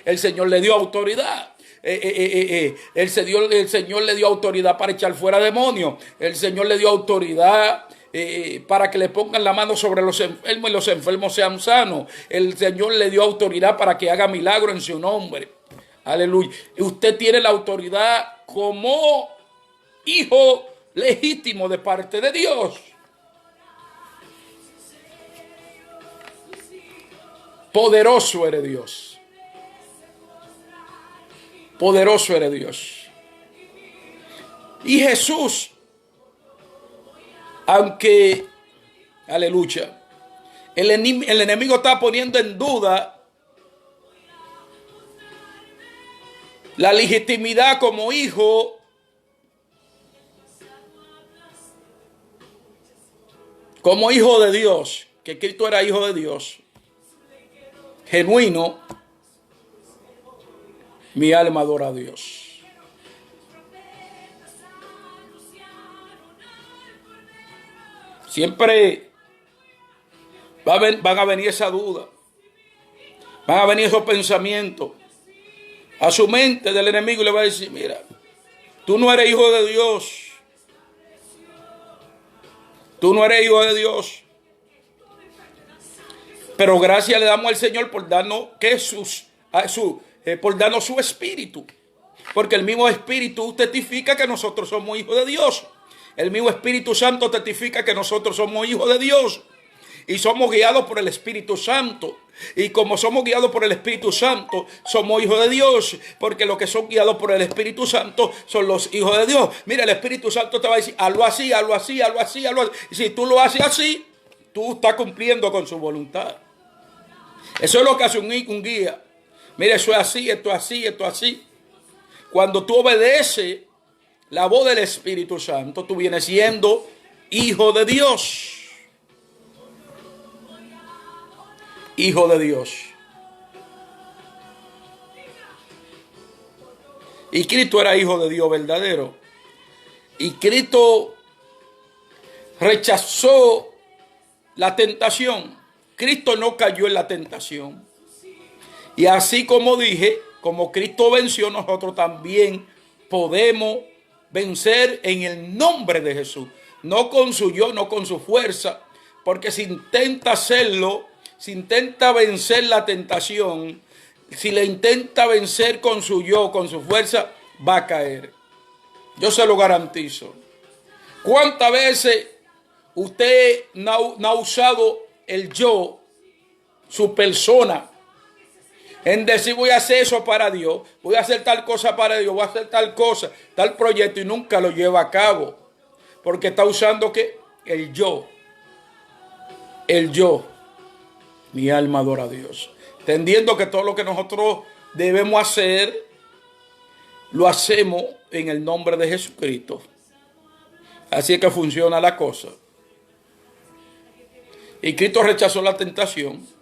el Señor le dio autoridad. El Señor le dio autoridad para echar fuera demonios. El Señor le dio autoridad para que le pongan la mano sobre los enfermos y los enfermos sean sanos. El Señor le dio autoridad para que haga milagro en su nombre. Aleluya. Y usted tiene la autoridad como hijo legítimo de parte de Dios. Poderoso eres Dios. Poderoso eres Dios. Y Jesús, aunque, aleluya, el enemigo está poniendo en duda la legitimidad como hijo, de Dios, que Cristo era hijo de Dios, genuino. Mi alma adora a Dios. Siempre van a venir esa duda, van a venir esos pensamientos. a su mente del enemigo y le va a decir, mira, tú no eres hijo de Dios. Tú no eres hijo de Dios. Pero gracias le damos al Señor por darnos por darnos su espíritu. Porque el mismo espíritu testifica que nosotros somos hijos de Dios. El mismo Espíritu Santo testifica que nosotros somos hijos de Dios. Y somos guiados por el Espíritu Santo. Y como somos guiados por el Espíritu Santo, somos hijos de Dios. Porque los que son guiados por el Espíritu Santo son los hijos de Dios. Mira, el Espíritu Santo te va a decir, hazlo así, hazlo así, hazlo así, hazlo así. Y si tú lo haces así, tú estás cumpliendo con su voluntad. Eso es lo que hace un guía. Mira, eso es así, esto es así, esto es así. Cuando tú obedeces la voz del Espíritu Santo, tú vienes siendo hijo de Dios. Hijo de Dios. Y Cristo era hijo de Dios verdadero. Y Cristo rechazó la tentación. Cristo no cayó en la tentación. Y así como dije, como Cristo venció, nosotros también podemos vencer en el nombre de Jesús. No con su yo, no con su fuerza. Porque si intenta hacerlo, si intenta vencer la tentación, si le intenta vencer con su yo, con su fuerza, va a caer. Yo se lo garantizo. ¿Cuántas veces usted no ha usado el yo, su persona, en decir voy a hacer eso para Dios, voy a hacer tal cosa para Dios, voy a hacer tal cosa, tal proyecto y nunca lo lleva a cabo? Porque está usando ¿qué? El yo. El yo. Mi alma adora a Dios. Entendiendo que todo lo que nosotros debemos hacer, lo hacemos en el nombre de Jesucristo. Así es que funciona la cosa. Y Cristo rechazó la tentación.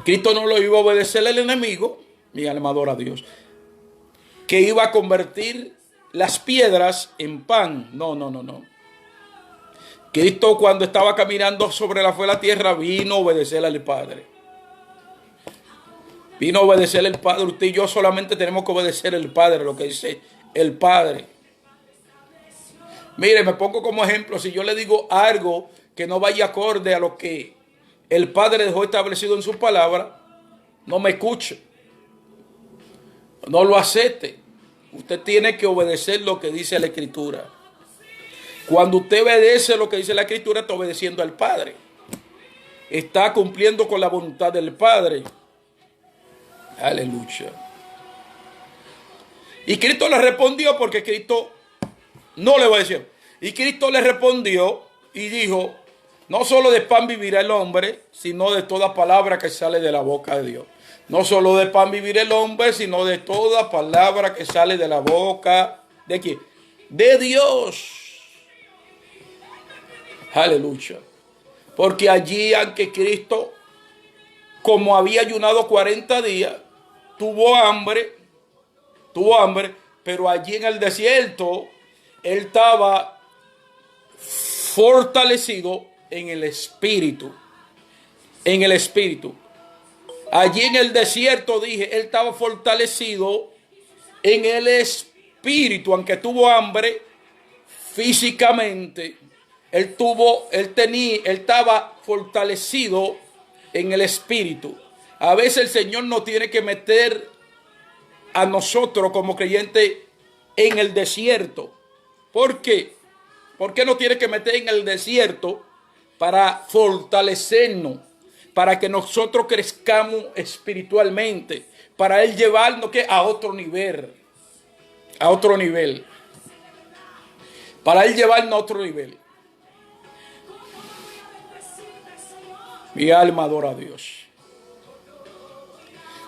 Cristo no lo iba a obedecer al enemigo, mi alma adora a Dios, que iba a convertir las piedras en pan. No. Cristo cuando estaba caminando sobre la faz de la tierra vino a obedecer al Padre. Vino a obedecer al Padre. Usted y yo solamente tenemos que obedecer al Padre, lo que dice el Padre. Mire, me pongo como ejemplo, si yo le digo algo que no vaya acorde a lo que el Padre dejó establecido en su palabra, no me escuche. No lo acepte. Usted tiene que obedecer lo que dice la Escritura. Cuando usted obedece lo que dice la Escritura, está obedeciendo al Padre. Está cumpliendo con la voluntad del Padre. Aleluya. Y Cristo le respondió, porque Cristo no le va a decir. Y Cristo le respondió y dijo, no solo de pan vivirá el hombre, sino de toda palabra que sale de la boca de Dios. No solo de pan vivirá el hombre, sino de toda palabra que sale de la boca ¿de quién? De Dios. Aleluya. Porque allí, aunque Cristo, como había ayunado 40 días, tuvo hambre, pero allí en el desierto, él estaba fortalecido en el espíritu. En el espíritu. Allí en el desierto, dije, él estaba fortalecido en el espíritu, aunque tuvo hambre físicamente. Él estaba fortalecido en el espíritu. A veces el Señor nos tiene que meter a nosotros como creyentes en el desierto. ¿Por qué? ¿Por qué nos tiene que meter en el desierto? Para fortalecernos, para que nosotros crezcamos espiritualmente, para Él llevarnos a otro nivel, para Él llevarnos a otro nivel. Mi alma adora a Dios.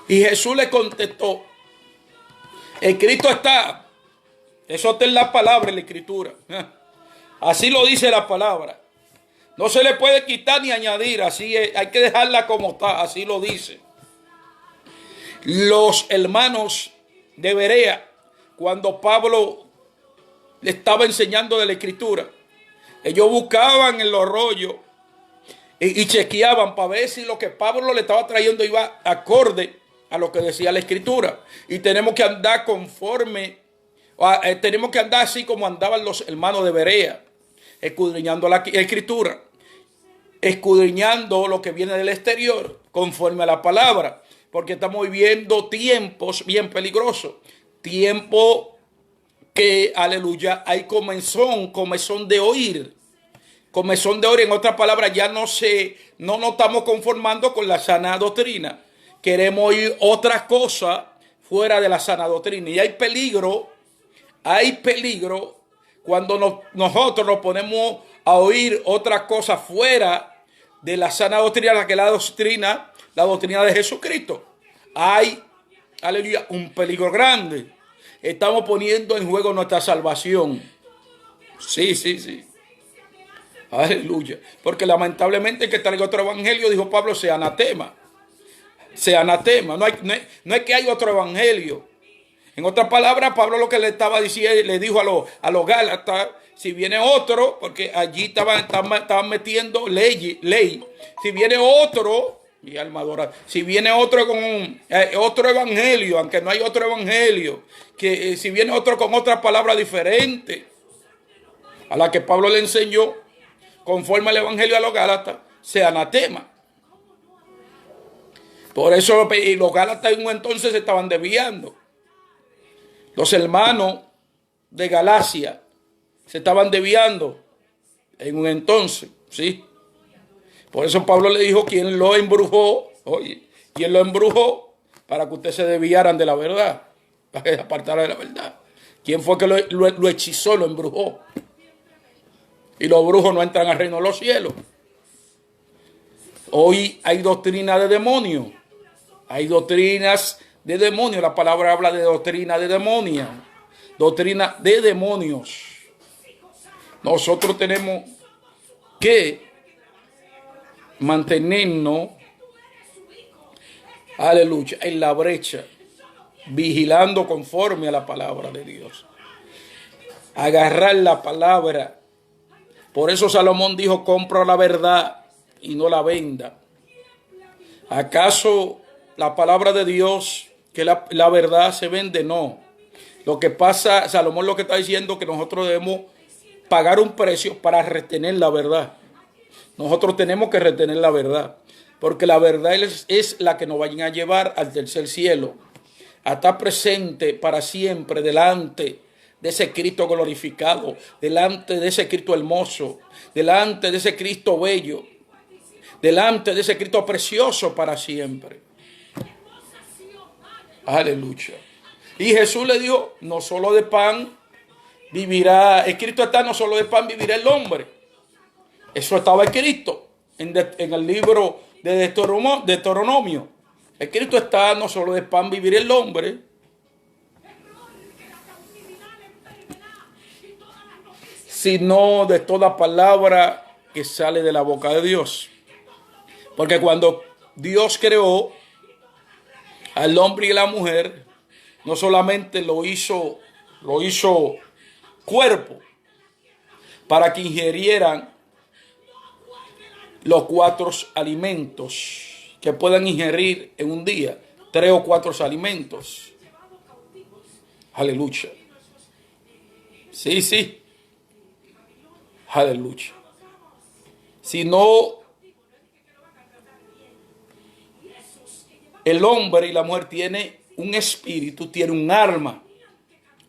Y Jesús le contestó, escrito está, eso está en la palabra, en la Escritura. Así lo dice la palabra. No se le puede quitar ni añadir, así es, hay que dejarla como está, así lo dice. Los hermanos de Berea, cuando Pablo le estaba enseñando de la Escritura, ellos buscaban en los rollos y chequeaban para ver si lo que Pablo le estaba trayendo iba acorde a lo que decía la Escritura. Y tenemos que andar conforme, tenemos que andar así como andaban los hermanos de Berea, escudriñando la Escritura, escudriñando lo que viene del exterior, conforme a la palabra. Porque estamos viviendo tiempos bien peligrosos. Tiempo que, aleluya, hay comezón de oír. Comezón de oír, en otras palabras, ya no nos estamos conformando con la sana doctrina. Queremos oír otras cosas fuera de la sana doctrina. Y hay peligro cuando nosotros nos ponemos a oír otras cosas fuera de la sana doctrina, que es la doctrina de Jesucristo. Hay, aleluya, un peligro grande. Estamos poniendo en juego nuestra salvación. Sí. Aleluya. Porque lamentablemente el que traiga otro evangelio, dijo Pablo, sea anatema. Sea anatema. No es que hay otro evangelio. En otras palabras, Pablo lo que le estaba diciendo, le dijo a los Gálatas, si viene otro, porque allí estaban metiendo ley. Si viene otro, mi alma adora, si viene otro con otro evangelio, aunque no hay otro evangelio, que si viene otro con otra palabra diferente a la que Pablo le enseñó, conforme al evangelio a los Gálatas, sea anatema. Por eso los Gálatas en un entonces se estaban desviando. Los hermanos de Galacia se estaban desviando en un entonces, ¿sí? Por eso Pablo le dijo, ¿quién lo embrujó? Oye, ¿quién lo embrujó? Para que ustedes se desviaran de la verdad, para que se apartaran de la verdad. ¿Quién fue que lo hechizó, lo embrujó? Y los brujos no entran al reino de los cielos. Hoy hay doctrina de demonios. Hay doctrinas de demonios. La palabra habla de doctrina de demonios. Doctrina de demonios. Nosotros tenemos que mantenernos, aleluya, en la brecha, vigilando conforme a la palabra de Dios. Agarrar la palabra. Por eso Salomón dijo, compra la verdad y no la venda. ¿Acaso la palabra de Dios, que la verdad se vende? No. Lo que pasa, Salomón lo que está diciendo es que nosotros debemos pagar un precio para retener la verdad. Nosotros tenemos que retener la verdad, porque la verdad es la que nos vayan a llevar al tercer cielo, a estar presente para siempre delante de ese Cristo glorificado, delante de ese Cristo hermoso, delante de ese Cristo bello, delante de ese Cristo precioso para siempre. Aleluya. Y Jesús le dijo, no solo de pan vivirá, escrito está, no solo de pan vivirá el hombre. Eso estaba escrito en el libro de Deuteronomio. Escrito está, no solo de pan vivirá el hombre, sino de toda palabra que sale de la boca de Dios. Porque cuando Dios creó al hombre y a la mujer, no solamente lo hizo cuerpo para que ingerieran los 4 alimentos que puedan ingerir en un día, 3 o 4 alimentos. Aleluya. Sí. Aleluya. Sino el hombre y la mujer tiene un espíritu, tiene un alma.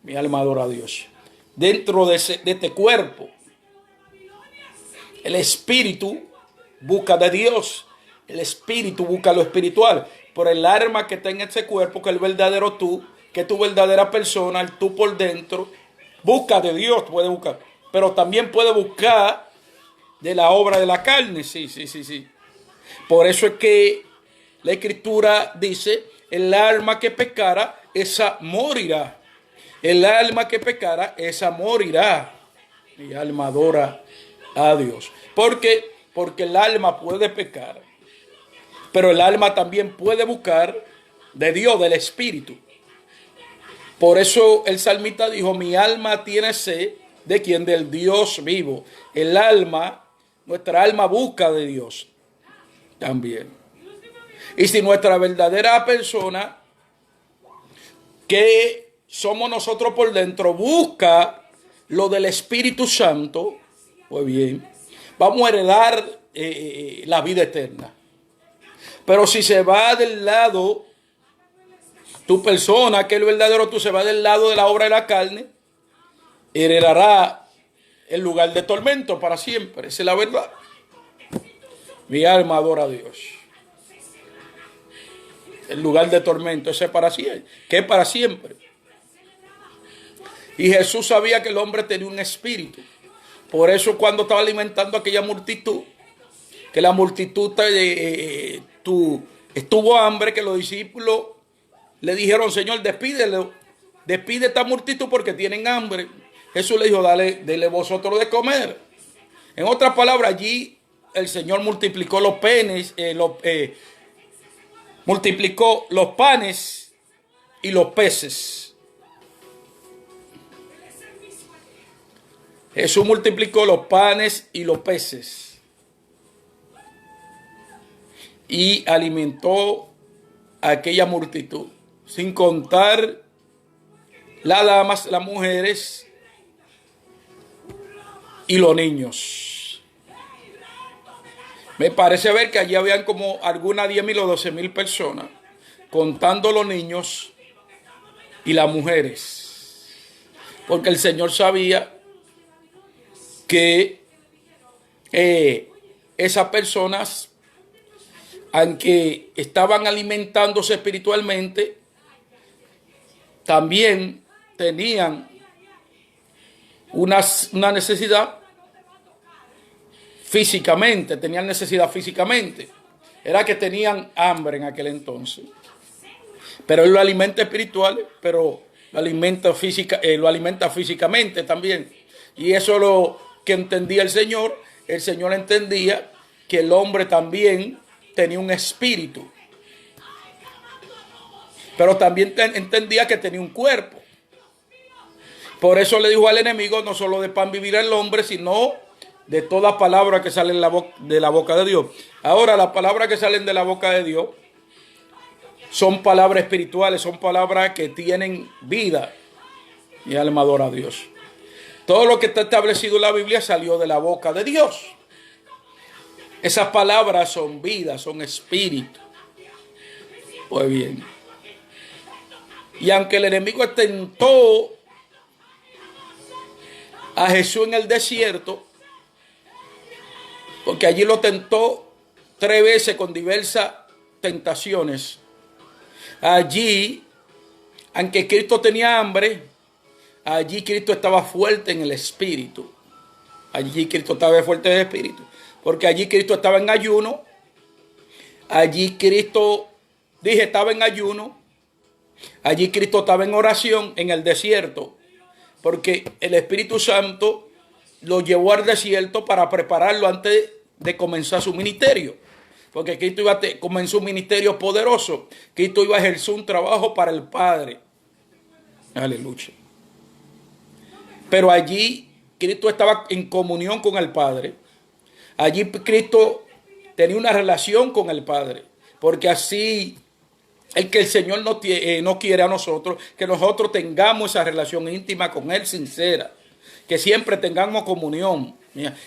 Mi alma adora a Dios. Dentro de este cuerpo, el espíritu busca de Dios. El espíritu busca lo espiritual. Pero el alma que está en ese cuerpo, que es el verdadero tú, que es tu verdadera persona, el tú por dentro, busca de Dios, puede buscar. Pero también puede buscar de la obra de la carne. Sí. Por eso es que la Escritura dice, el alma que pecara, esa morirá. El alma que pecara, esa morirá. Mi alma adora a Dios. Porque el alma puede pecar, pero el alma también puede buscar de Dios, del Espíritu. Por eso el salmista dijo, mi alma tiene sed de quien, del Dios vivo. El alma, nuestra alma busca de Dios también. Y si nuestra verdadera persona, que somos nosotros por dentro, busca lo del Espíritu Santo, pues bien, vamos a heredar la vida eterna. Pero si se va del lado, tu persona, que es el verdadero tú, se va del lado de la obra de la carne, heredará el lugar de tormento para siempre. Esa es la verdad. Mi alma adora a Dios. El lugar de tormento, ese es para siempre, que es para siempre. Y Jesús sabía que el hombre tenía un espíritu. Por eso cuando estaba alimentando a aquella multitud, que la multitud estuvo hambre, que los discípulos le dijeron, Señor, despídelo, despide esta multitud porque tienen hambre. Jesús le dijo, dele vosotros de comer. En otras palabras, allí el Señor multiplicó los panes, multiplicó los panes y los peces. Jesús multiplicó los panes y los peces y alimentó a aquella multitud, sin contar las damas, las mujeres y los niños. Me parece ver que allí habían como algunas 10,000 o 12,000 personas, contando los niños y las mujeres, porque el Señor sabía que esas personas, aunque estaban alimentándose espiritualmente, también tenían una necesidad físicamente, Era que tenían hambre en aquel entonces. Pero Él lo alimenta espiritual, pero lo alimenta físicamente también. Y eso es lo que entendía el Señor. El Señor entendía que el hombre también tenía un espíritu, pero también entendía que tenía un cuerpo. Por eso le dijo al enemigo, no solo de pan vivirá el hombre, sino de toda palabra que sale de la boca de Dios. Ahora, las palabras que salen de la boca de Dios son palabras espirituales, son palabras que tienen vida. Mi alma adora a Dios. Todo lo que está establecido en la Biblia salió de la boca de Dios. Esas palabras son vida, son espíritu. Pues bien. Y aunque el enemigo tentó a Jesús en el desierto, porque allí lo tentó 3 veces con diversas tentaciones. Allí, aunque Cristo tenía hambre, allí Cristo estaba fuerte en el espíritu. Allí Cristo estaba fuerte en el espíritu. Porque allí Cristo estaba en ayuno. Allí Cristo, estaba en ayuno. Allí Cristo estaba en oración en el desierto. Porque el Espíritu Santo lo llevó al desierto para prepararlo antes de comenzar su ministerio. Porque Cristo comenzó un ministerio poderoso. Cristo iba a ejercer un trabajo para el Padre. Aleluya. Pero allí Cristo estaba en comunión con el Padre. Allí Cristo tenía una relación con el Padre. Porque así es que el Señor no quiere a nosotros, que nosotros tengamos esa relación íntima con Él, sincera. Que siempre tengamos comunión.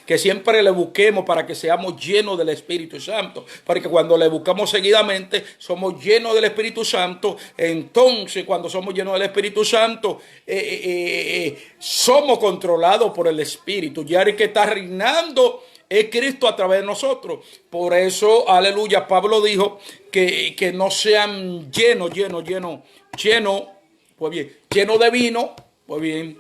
Que siempre le busquemos para que seamos llenos del Espíritu Santo. Porque cuando le buscamos seguidamente, somos llenos del Espíritu Santo. Entonces, cuando somos llenos del Espíritu Santo, somos controlados por el Espíritu. Ya el que está reinando es Cristo a través de nosotros. Por eso, aleluya, Pablo dijo que no sean llenos, pues bien, llenos de vino, pues bien,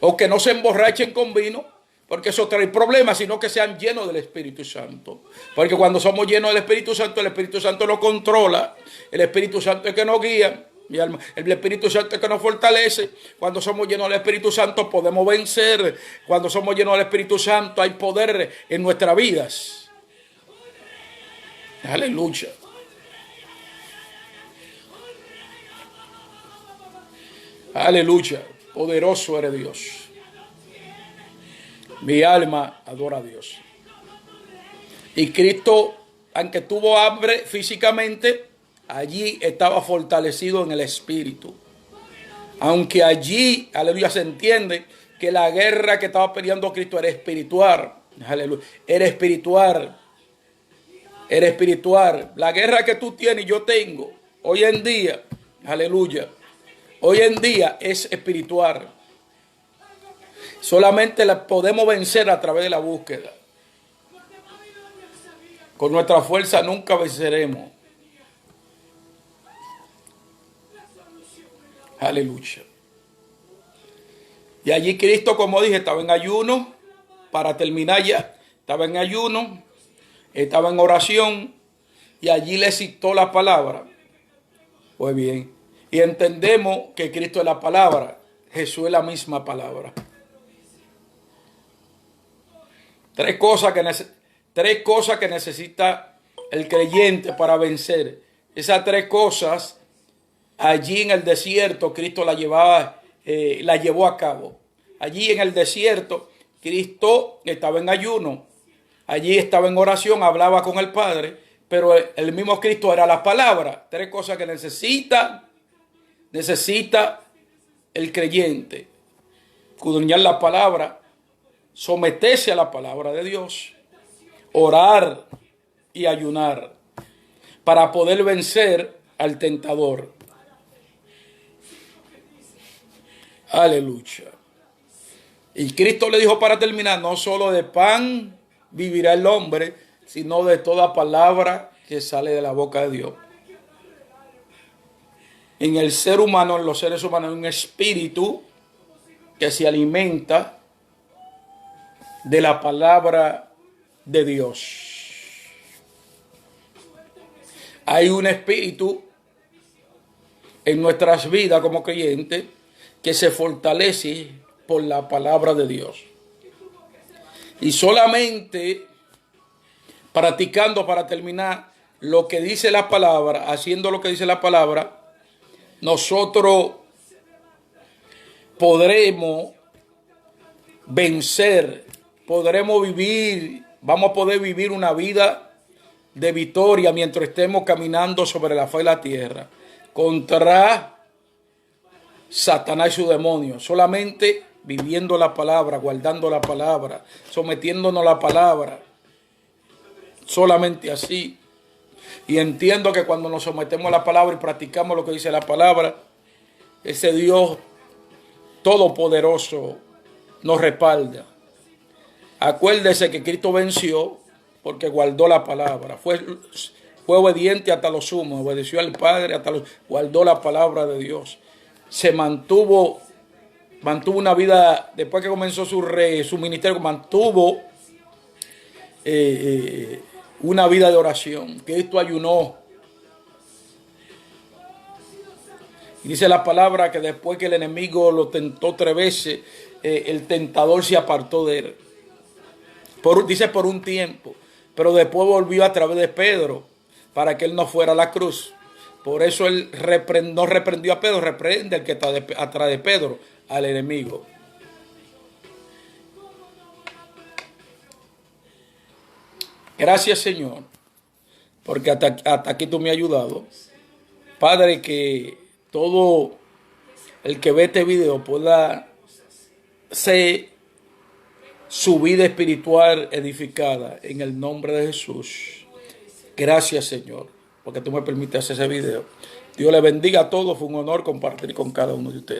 o que no se emborrachen con vino, porque eso trae problemas, sino que sean llenos del Espíritu Santo. Porque cuando somos llenos del Espíritu Santo nos controla, el Espíritu Santo es que nos guía. Mi alma, el Espíritu Santo es que nos fortalece. Cuando somos llenos del Espíritu Santo podemos vencer. Cuando somos llenos del Espíritu Santo hay poder en nuestras vidas. Aleluya. Aleluya. Poderoso eres Dios. Mi alma adora a Dios. Y Cristo aunque tuvo hambre físicamente, allí estaba fortalecido en el espíritu. Aunque allí, aleluya, se entiende que la guerra que estaba peleando Cristo era espiritual. Aleluya, era espiritual. Era espiritual. La guerra que tú tienes y yo tengo hoy en día, aleluya, hoy en día es espiritual. Solamente la podemos vencer a través de la búsqueda. Con nuestra fuerza nunca venceremos. Aleluya. Y allí Cristo, como dije, estaba en ayuno. Para terminar ya, estaba en ayuno, estaba en oración y allí le citó la palabra. Pues bien, y entendemos que Cristo es la palabra, Jesús es la misma palabra. Tres cosas que necesita el creyente para vencer. Esas tres cosas, allí en el desierto, Cristo la llevó a cabo. Allí en el desierto, Cristo estaba en ayuno. Allí estaba en oración, hablaba con el Padre, pero el mismo Cristo era la palabra. Tres cosas que necesita el creyente: escudriñar la palabra, someterse a la palabra de Dios, orar y ayunar para poder vencer al tentador. Aleluya. Y Cristo le dijo para terminar: no solo de pan vivirá el hombre, sino de toda palabra que sale de la boca de Dios. En el ser humano, en los seres humanos, hay un espíritu que se alimenta de la palabra de Dios. Hay un espíritu en nuestras vidas como creyentes que se fortalece por la palabra de Dios. Y solamente practicando, para terminar, lo que dice la palabra, haciendo lo que dice la palabra, nosotros podremos vencer, podremos vivir, vamos a poder vivir una vida de victoria mientras estemos caminando sobre la faz de la tierra contra Satanás y su demonio. Solamente viviendo la palabra, guardando la palabra, sometiéndonos a la palabra. Solamente así. Y entiendo que cuando nos sometemos a la palabra y practicamos lo que dice la palabra, ese Dios todopoderoso nos respalda. Acuérdese que Cristo venció porque guardó la palabra. Fue obediente hasta lo sumo, obedeció al Padre guardó la palabra de Dios. Se mantuvo una vida, después que comenzó su ministerio, mantuvo una vida de oración. Cristo ayunó. Y dice la palabra que después que el enemigo lo tentó 3 veces, el tentador se apartó de él. Dice por un tiempo, pero después volvió a través de Pedro para que él no fuera a la cruz. Por eso él no reprendió a Pedro, reprende al que está atrás de Pedro, al enemigo. Gracias, Señor, porque hasta aquí tú me has ayudado. Padre, que todo el que ve este video pueda ser su vida espiritual edificada en el nombre de Jesús. Gracias, Señor, porque tú me permites hacer ese video. Dios le bendiga a todos. Fue un honor compartir con cada uno de ustedes.